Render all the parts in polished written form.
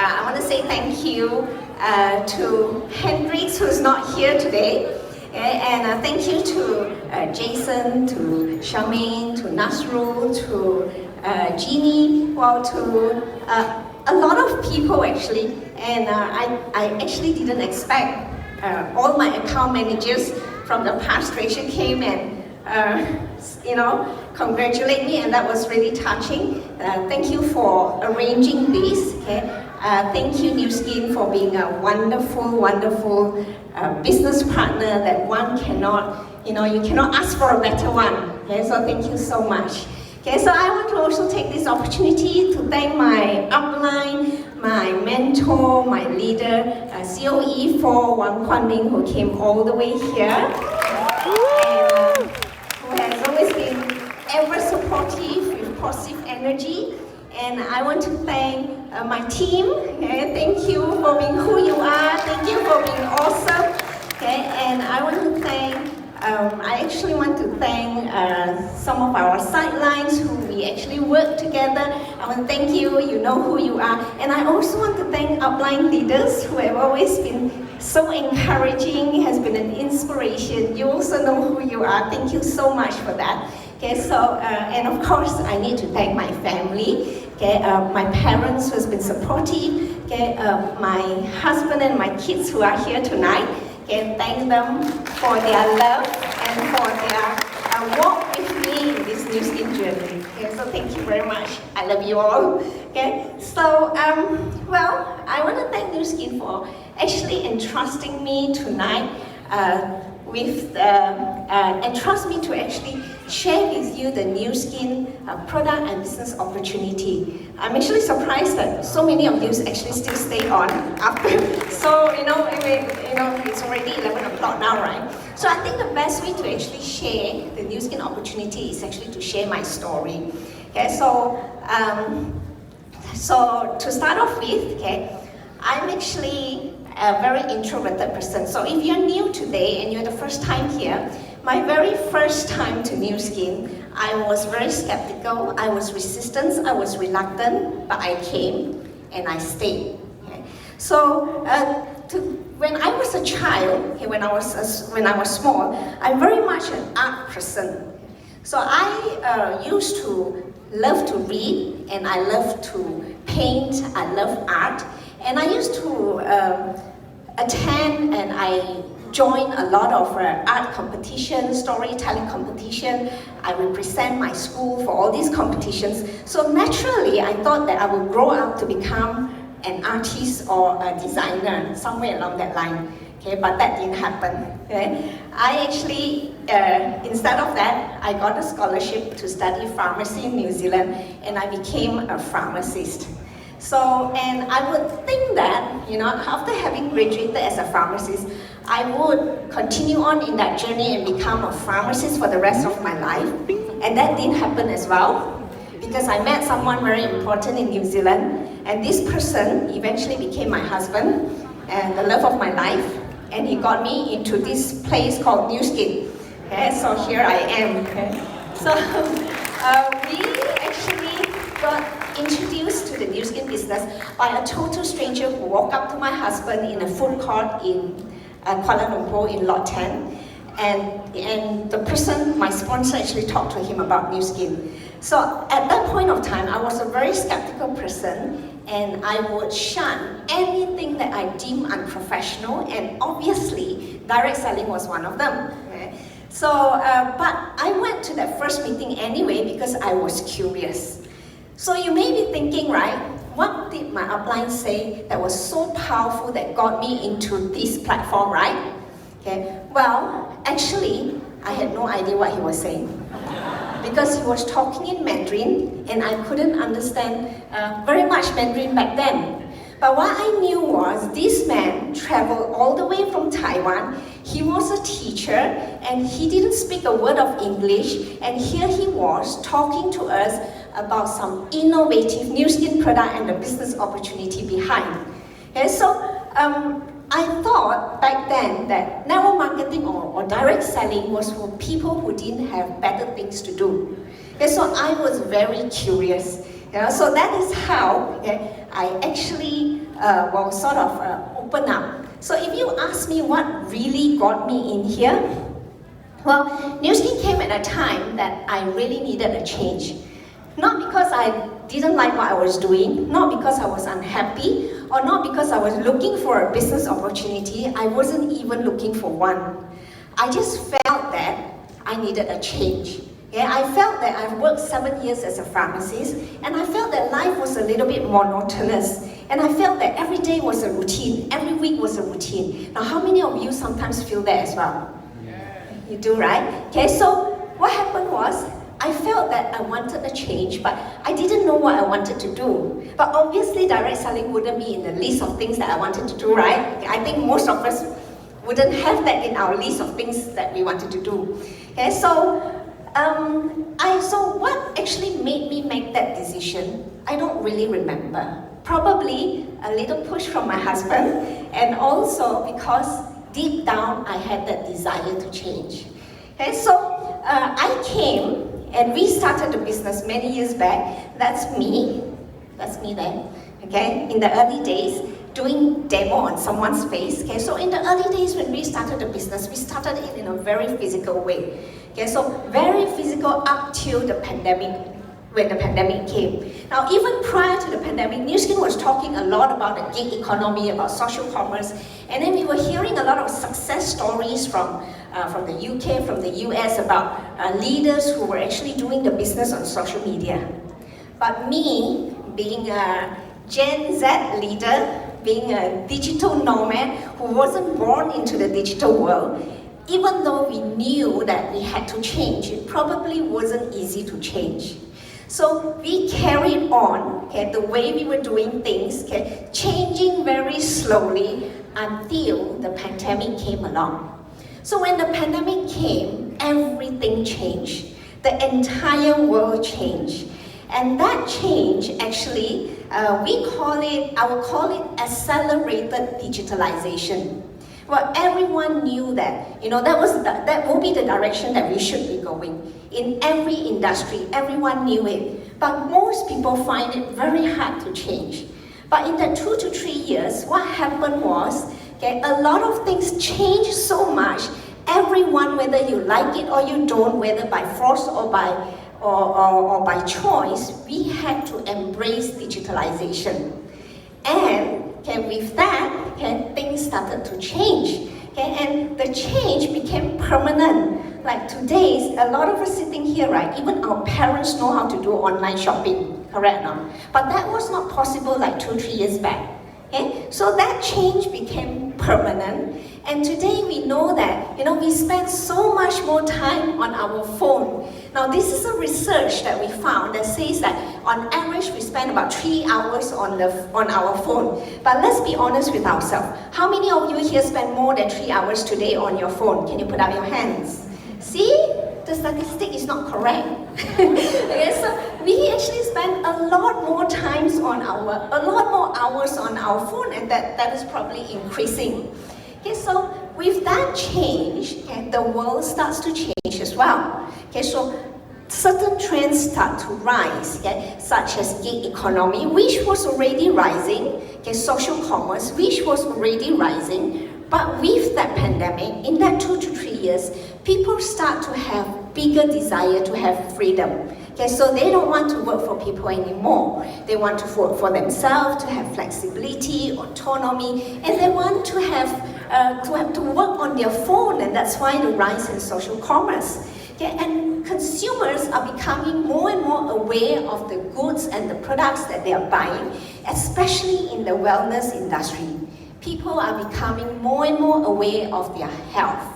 I want to say thank you to Hendrix, who's not here today. And thank you to Jason, to Charmaine, to Nasrul, to Jeannie, well, to a lot of people actually. And I actually didn't expect all my account managers from the past ratio came and congratulate me, and that was really touching. Thank you for arranging this. Okay? Thank you, Nu Skin, for being a wonderful, wonderful business partner that one cannot, you cannot ask for a better one. Okay? So thank you so much. Okay, so I want to also take this opportunity to thank my upline, my mentor, my leader, COE1 Hilda Pang, who came all the way here, and who has always been ever supportive with positive energy. And I want to thank my team. Okay? Thank you for being who you are. Thank you for being awesome. Okay? And I want to thank I actually want to thank some of our sidelines who we actually work together. I want to thank you, you know who you are. And I also want to thank upline leaders who have always been so encouraging, has been an inspiration. You also know who you are. Thank you so much for that. Okay, so, and of course, I need to thank my family, okay, my parents who has been supportive, okay, my husband and my kids who are here tonight. Okay, thank them for their love and for their walk with me in this Nu Skin journey. Okay, so thank you very much. I love you all. Okay, so well, I want to thank Nu Skin for actually entrusting me tonight with entrust me to actually share with you the Nu Skin product and business opportunity. I'm actually surprised that so many of you actually still stay on after. So it's already 11 o'clock now, right? So I think the best way to actually share the Nu Skin opportunity is actually to share my story. Okay, so to start off with, okay, I'm actually a very introverted person. So if you're new today and you're the first time here, my very first time to Nu Skin, I was very skeptical, I was resistant, I was reluctant, but I came and I stayed. Okay? So when I was a child, okay, when I was small, I'm very much an art person. So I used to love to read, and I love to paint, I love art, and I used to attend and I joined a lot of art competitions, storytelling competition. I represent my school for all these competitions. So naturally, I thought that I would grow up to become an artist or a designer, somewhere along that line. Okay, but that didn't happen. Okay? I actually, instead of that, I got a scholarship to study pharmacy in New Zealand, and I became a pharmacist. So, and I would think that, after having graduated as a pharmacist, I would continue on in that journey and become a pharmacist for the rest of my life. And that didn't happen as well, because I met someone very important in New Zealand, and this person eventually became my husband and the love of my life, and he got me into this place called Nu Skin. Okay, so here I am. Okay. So we actually got introduced to the Nu Skin business by a total stranger who walked up to my husband in a food court in Kuala Lumpur in Lot 10, and the person, my sponsor, actually talked to him about Nu Skin. So at that point of time, I was a very skeptical person, and I would shun anything that I deem unprofessional, and obviously direct selling was one of them. Okay? So, but I went to that first meeting anyway because I was curious. So you may be thinking, right, what did my upline say that was so powerful that got me into this platform, right? Okay. Well, actually, I had no idea what he was saying. Because he was talking in Mandarin, and I couldn't understand very much Mandarin back then. But what I knew was this man traveled all the way from Taiwan. He was a teacher, and he didn't speak a word of English, and here he was talking to us about some innovative Nu Skin product and the business opportunity behind. Okay, so I thought back then that network marketing or direct selling was for people who didn't have better things to do. Okay, so I was very curious. So that is how I actually open up. So if you ask me what really got me in here, well, Nu Skin came at a time that I really needed a change. Not because I didn't like what I was doing, not because I was unhappy, or not because I was looking for a business opportunity. I wasn't even looking for one. I just felt that I needed a change. Yeah, I felt that I've worked 7 years as a pharmacist, and I felt that life was a little bit monotonous. And I felt that every day was a routine, every week was a routine. Now, how many of you sometimes feel that as well? Yeah. You do, right? Okay, so what happened was, I felt that I wanted a change, but I didn't know what I wanted to do. But obviously, direct selling wouldn't be in the list of things that I wanted to do, right? I think most of us wouldn't have that in our list of things that we wanted to do. Okay, so what actually made me make that decision, I don't really remember. Probably a little push from my husband, and also because deep down I had that desire to change. Okay, so I came and we started the business many years back. That's me there, okay, in the early days, doing demo on someone's face. Okay, so in the early days when we started the business, we started it in a very physical way. Okay, so very physical up till the pandemic, when the pandemic came. Now, even prior to the pandemic, Nu Skin was talking a lot about the gig economy, about social commerce, and then we were hearing a lot of success stories from the UK, from the US, about leaders who were actually doing the business on social media. But me, being a Gen Z leader, being a digital nomad who wasn't born into the digital world, even though we knew that we had to change, it probably wasn't easy to change. So we carried on, okay, the way we were doing things, okay, changing very slowly until the pandemic came along. So when the pandemic came, everything changed. The entire world changed. And that change, actually, I will call it accelerated digitalization. Well, everyone knew that, that will be the direction that we should be going. In every industry, everyone knew it. But most people find it very hard to change. But in the 2 to 3 years, what happened was, okay, a lot of things changed so much. Everyone, whether you like it or you don't, whether by force or by choice, we had to embrace digitalization. And okay, with that, okay, things started to change. Okay, and the change became permanent. Like today, a lot of us sitting here, right? Even our parents know how to do online shopping, correct? No? But that was not possible like 2 or 3 years back. Okay? So that change became permanent. And today we know that, we spend so much more time on our phone. Now this is a research that we found that says that on average we spend about 3 hours on our phone. But let's be honest with ourselves. How many of you here spend more than 3 hours today on your phone? Can you put up your hands? See? The statistic is not correct. Okay, so we actually spend a lot more hours on our phone, and that is probably increasing. Okay, so with that change, okay, the world starts to change as well. Okay, so certain trends start to rise, okay, such as gig economy, which was already rising, okay, social commerce, which was already rising. But with that pandemic, in that 2 to 3 years, people start to have bigger desire to have freedom. Okay, so they don't want to work for people anymore. They want to work for themselves, to have flexibility, autonomy, and they want to have to work on their phone, and that's why the rise in social commerce. Okay, and consumers are becoming more and more aware of the goods and the products that they are buying, especially in the wellness industry. People are becoming more and more aware of their health.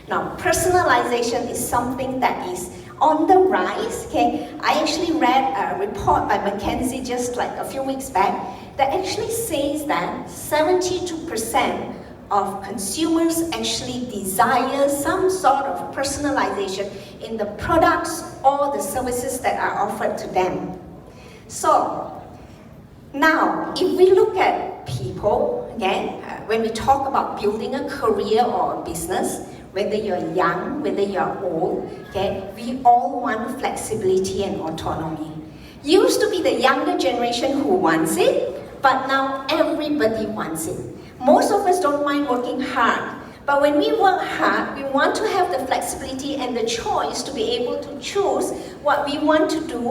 Now, personalization is something that is on the rise. Okay, I actually read a report by McKinsey just like a few weeks back that actually says that 72% of consumers actually desire some sort of personalization in the products or the services that are offered to them. So, now, if we look at people, okay, when we talk about building a career or a business, whether you're young, whether you're old, okay, we all want flexibility and autonomy. Used to be the younger generation who wants it, but now everybody wants it. Most of us don't mind working hard, but when we work hard, we want to have the flexibility and the choice to be able to choose what we want to do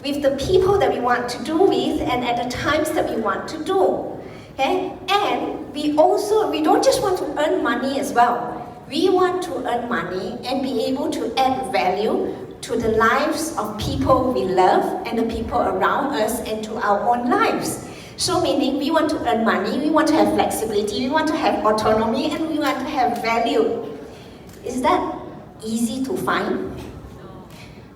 with the people that we want to do with and at the times that we want to do. Okay? And we don't just want to earn money as well. We want to earn money and be able to add value to the lives of people we love and the people around us and to our own lives. So meaning we want to earn money, we want to have flexibility, we want to have autonomy, and we want to have value. Is that easy to find?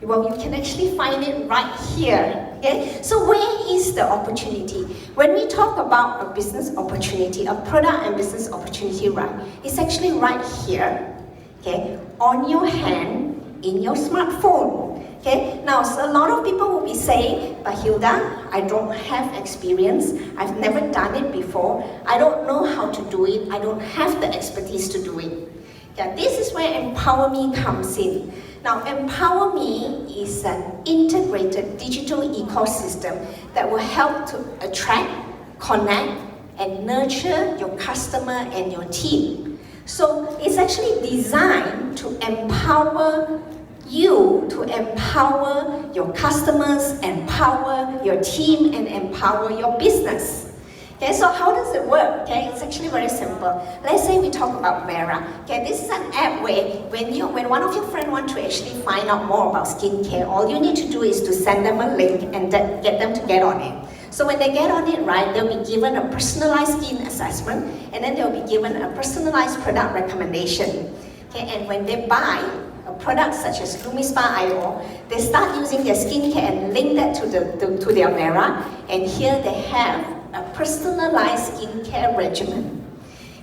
Well, you can actually find it right here. Okay? So where is the opportunity? When we talk about a business opportunity, a product and business opportunity, right? It's actually right here, okay? On your hand, in your smartphone. Okay? Now, so a lot of people will be saying, but Hilda, I don't have experience, I've never done it before, I don't know how to do it, I don't have the expertise to do it. Yeah, this is where Empower Me comes in. Now, Empower Me is an integrated digital ecosystem that will help to attract, connect, and nurture your customer and your team. So it's actually designed to empower you, to empower your customers, empower your team, and empower your business. Okay, so how does it work? Okay, it's actually very simple. Let's say we talk about Vera. Okay, this is an app where when one of your friends want to actually find out more about skincare, all you need to do is to send them a link and get them to get on it. So when they get on it, right, they'll be given a personalized skin assessment, and then they'll be given a personalized product recommendation. Okay, and when they buy a product such as LumiSpa IO, they start using their skincare and link that to their Vera, and here they have a personalized skincare regimen.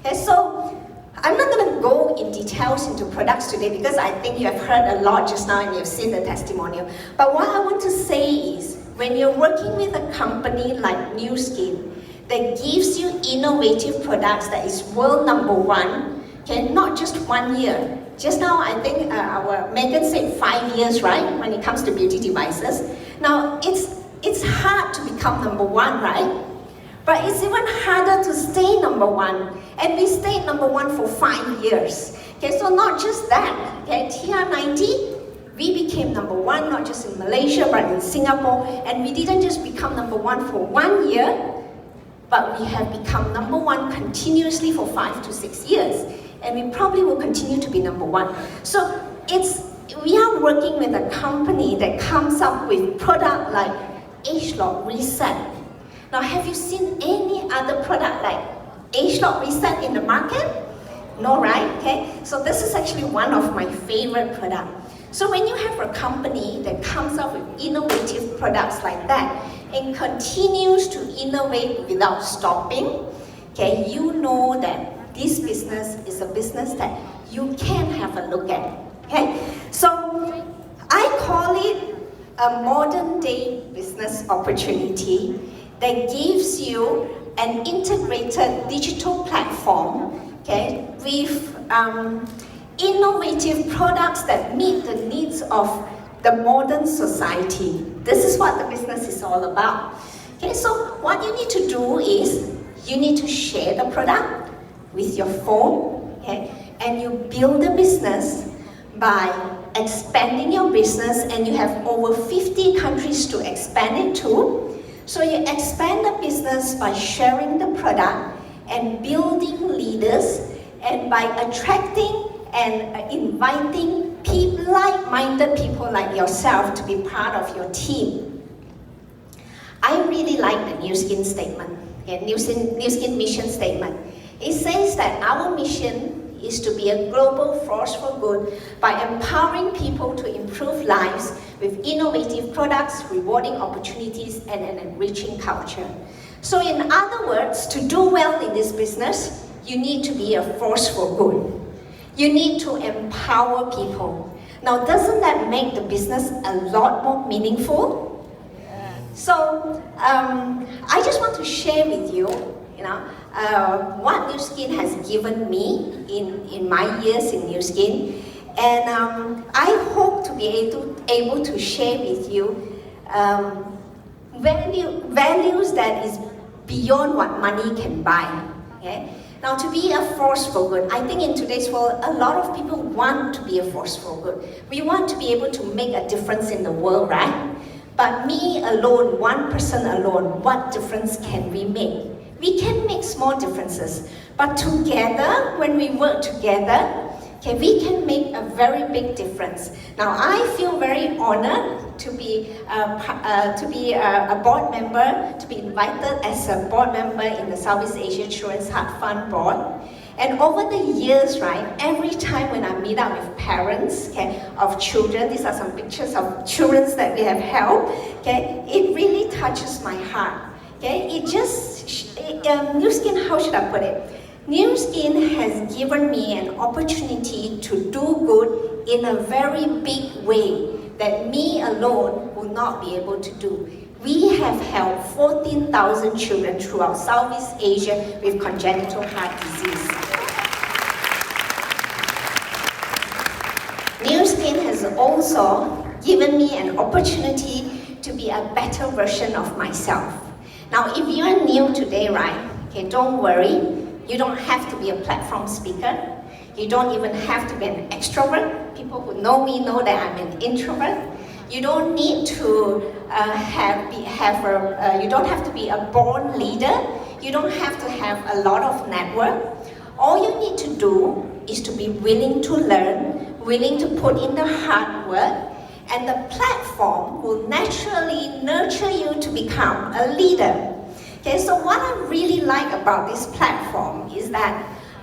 Okay, so I'm not going to go in details into products today because I think you have heard a lot just now and you've seen the testimonial. But what I want to say is, when you're working with a company like Nu Skin that gives you innovative products that is world #1, okay, not just 1 year. Just now, I think our Megan said 5 years, right, when it comes to beauty devices. Now, it's hard to become #1, right? But it's even harder to stay #1. And we stayed #1 for 5 years. Okay, so not just that, okay, TR90, we became #1, not just in Malaysia, but in Singapore. And we didn't just become #1 for 1 year, but we have become #1 continuously for 5 to 6 years. And we probably will continue to be #1. So we are working with a company that comes up with product like ageLOC Reset. Now, have you seen any other product like ageLOC Reset in the market? No, right? Okay. So this is actually one of my favorite products. So when you have a company that comes up with innovative products like that and continues to innovate without stopping, okay, you know that this business is a business that you can have a look at. Okay. So I call it a modern day business opportunity that gives you an integrated digital platform, okay, with innovative products that meet the needs of the modern society. This is what the business is all about. Okay, so what you need to do is you need to share the product with your phone, okay, and you build a business by expanding your business, and you have over 50 countries to expand it to. So you expand the business by sharing the product and building leaders, and by attracting and inviting like-minded people like yourself to be part of your team. I really like the Nu Skin statement, okay, Nu Skin mission statement. It says that our mission is to be a global force for good by empowering people to improve lives with innovative products, rewarding opportunities, and an enriching culture. So in other words, to do well in this business, you need to be a force for good. You need to empower people. Now, doesn't that make the business a lot more meaningful? So, I just want to share with you, what Nu Skin has given me in my years in Nu Skin, and I hope to be able to share with you values that is beyond what money can buy. Okay? Now, to be a force for good, I think in today's world, a lot of people want to be a force for good. We want to be able to make a difference in the world, right? But me alone, one person alone, what difference can we make? We can make small differences, but together, when we work together, okay, we can make a very big difference. Now, I feel very honored to be a board member, to be invited as a board member in the Southeast Asia Children's Heart Fund Board. And over the years, right, every time when I meet up with parents, okay, of children, these are some pictures of children that we have held, okay, it really touches my heart. Okay, Nu Skin, how should I put it? Nu Skin has given me an opportunity to do good in a very big way that me alone will not be able to do. We have helped 14,000 children throughout Southeast Asia with congenital heart disease. Nu Skin has also given me an opportunity to be a better version of myself. Now, if you are new today, right, okay, don't worry. You don't have to be a platform speaker. You don't even have to be an extrovert. People who know me know that I'm an introvert. You don't need to you don't have to be a born leader. You don't have to have a lot of network. All you need to do is to be willing to learn, willing to put in the hard work, and the platform will naturally nurture you to become a leader. Okay, so what I really like about this platform is that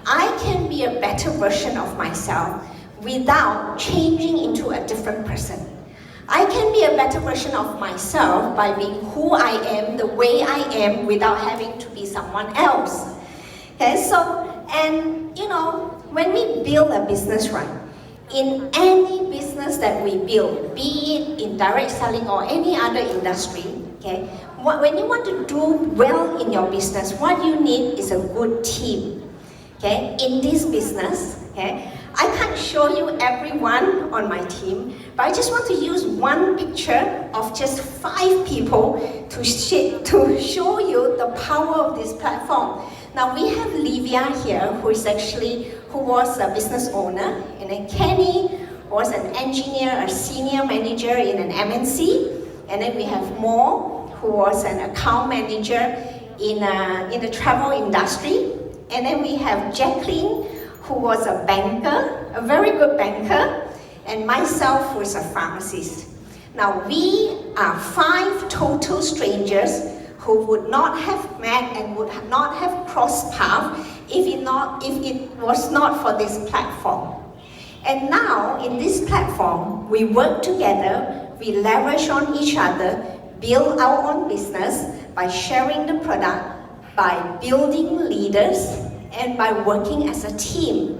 I can be a better version of myself without changing into a different person. I can be a better version of myself by being who I am, the way I am, without having to be someone else. Okay, so, and you know, when we build a business, right, in any business that we build, be it in direct selling or any other industry, okay, when you want to do well in your business, what you need is a good team. Okay, in this business, okay, I can't show you everyone on my team, but I just want to use one picture of just 5 people to show you the power of this platform. Now we have Livia here, who was a business owner, and then Kenny was an engineer, a senior manager in an MNC, and then we have Mo, who was an account manager in the travel industry. And then we have Jacqueline, who was a banker, a very good banker, and myself, who is a pharmacist. Now we are 5 total strangers who would not have met and would not have crossed paths if it was not for this platform. And now in this platform, we work together, we leverage on each other, build our own business by sharing the product, by building leaders, and by working as a team.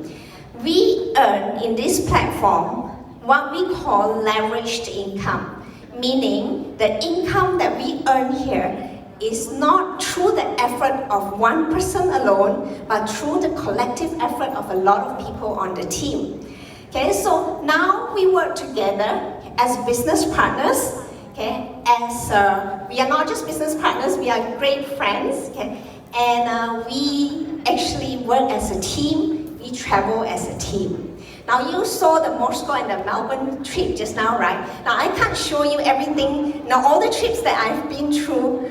We earn in this platform what we call leveraged income, meaning the income that we earn here is not through the effort of one person alone, but through the collective effort of a lot of people on the team. Okay, so now we work together as business partners. Okay, we are not just business partners, we are great friends. Okay, and we actually work as a team, we travel as a team. Now you saw the Moscow and the Melbourne trip just now, right? Now I can't show you everything, now all the trips that I've been through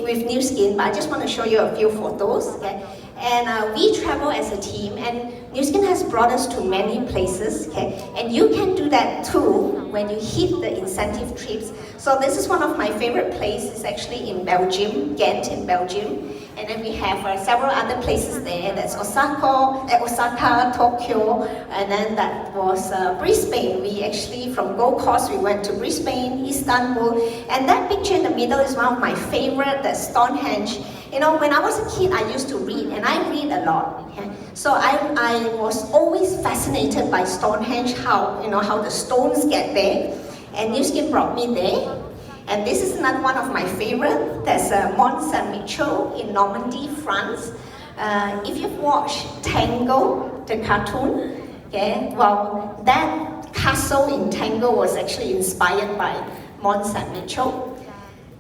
with Nu Skin, but I just want to show you a few photos. Okay? And we travel as a team, and Nu Skin has brought us to many places, okay? And you can do that too when you hit the incentive trips. So this is one of my favorite places, it's actually in Belgium, Ghent in Belgium. And then we have several other places there. That's Osaka, Tokyo, and then that was Brisbane. We actually, from Gold Coast, we went to Brisbane, Istanbul. And that picture in the middle is one of my favorite, that's Stonehenge. You know, when I was a kid, I used to read, and I read a lot. Okay? So I was always fascinated by Stonehenge, how the stones get there. And Nu Skin brought me there. And this is another one of my favorite. There's Mont Saint-Michel in Normandy, France. If you've watched Tango, the cartoon, okay, well, that castle in Tango was actually inspired by Mont Saint-Michel.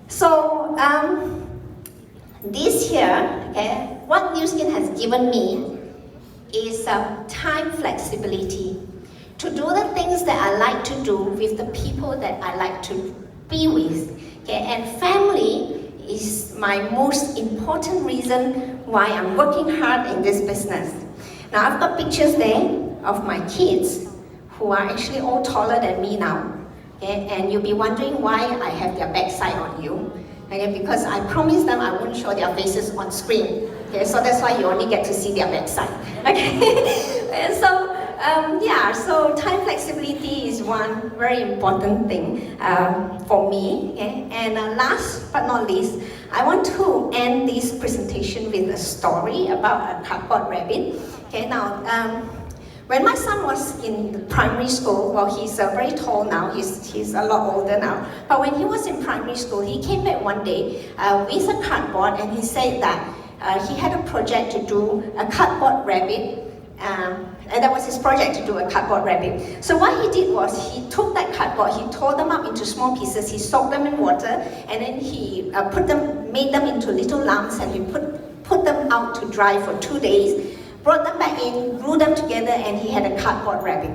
So this here, okay, what Nu Skin has given me is time flexibility to do the things that I like to do with the people that I like to be with. Okay, and family is my most important reason why I'm working hard in this business. Now I've got pictures there of my kids who are actually all taller than me now. Okay, and you'll be wondering why I have their backside on you. Okay, because I promised them I wouldn't show their faces on screen. Okay, so that's why you only get to see their backside. Okay, and so so time flexibility is one very important thing for me. Okay? And last but not least, I want to end this presentation with a story about a cardboard rabbit. Okay, now, when my son was in primary school, well, he's very tall now, he's a lot older now, but when he was in primary school, he came back one day with a cardboard, and he said that he had a project to do a cardboard rabbit, and that was his project, to do a cardboard rabbit. So what he did was, he took that cardboard, he tore them up into small pieces, he soaked them in water, and then he made them into little lumps, and he put them out to dry for 2 days, brought them back in, glued them together, and he had a cardboard rabbit.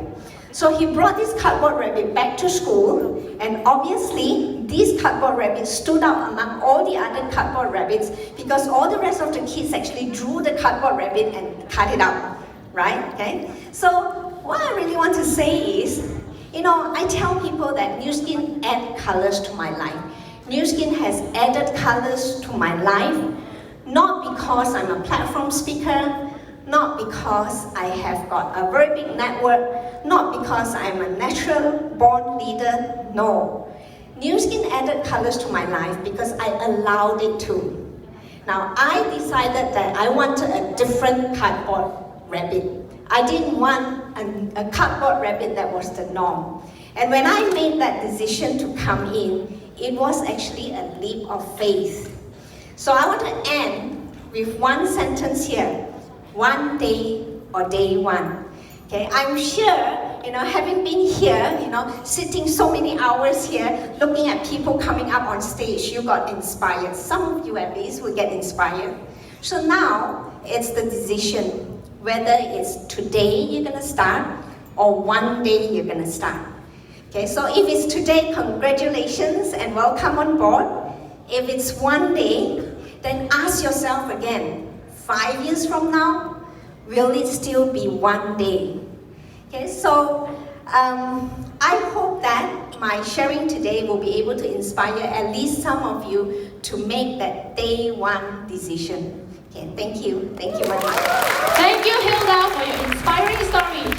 So he brought this cardboard rabbit back to school, and obviously this cardboard rabbit stood out among all the other cardboard rabbits because all the rest of the kids actually drew the cardboard rabbit and cut it out, right? Okay. So what I really want to say is, I tell people that Nu Skin adds colors to my life. Nu Skin has added colors to my life, not because I'm a platform speaker, not because I have got a very big network, not because I'm a natural born leader, no. Nu Skin added colors to my life because I allowed it to. Now, I decided that I wanted a different cardboard rabbit. I didn't want a cardboard rabbit that was the norm. And when I made that decision to come in, it was actually a leap of faith. So I want to end with one sentence here. One day or day one. Okay, I'm sure, having been here, sitting so many hours here, looking at people coming up on stage, you got inspired. Some of you at least will get inspired. So now, it's the decision, whether it's today you're going to start, or one day you're going to start. Okay, so if it's today, congratulations and welcome on board. If it's one day, then ask yourself again, 5 years from now, will it still be one day? Okay, so I hope that my sharing today will be able to inspire at least some of you to make that day one decision. Okay, thank you very much. Thank you, Hilda, for your inspiring story.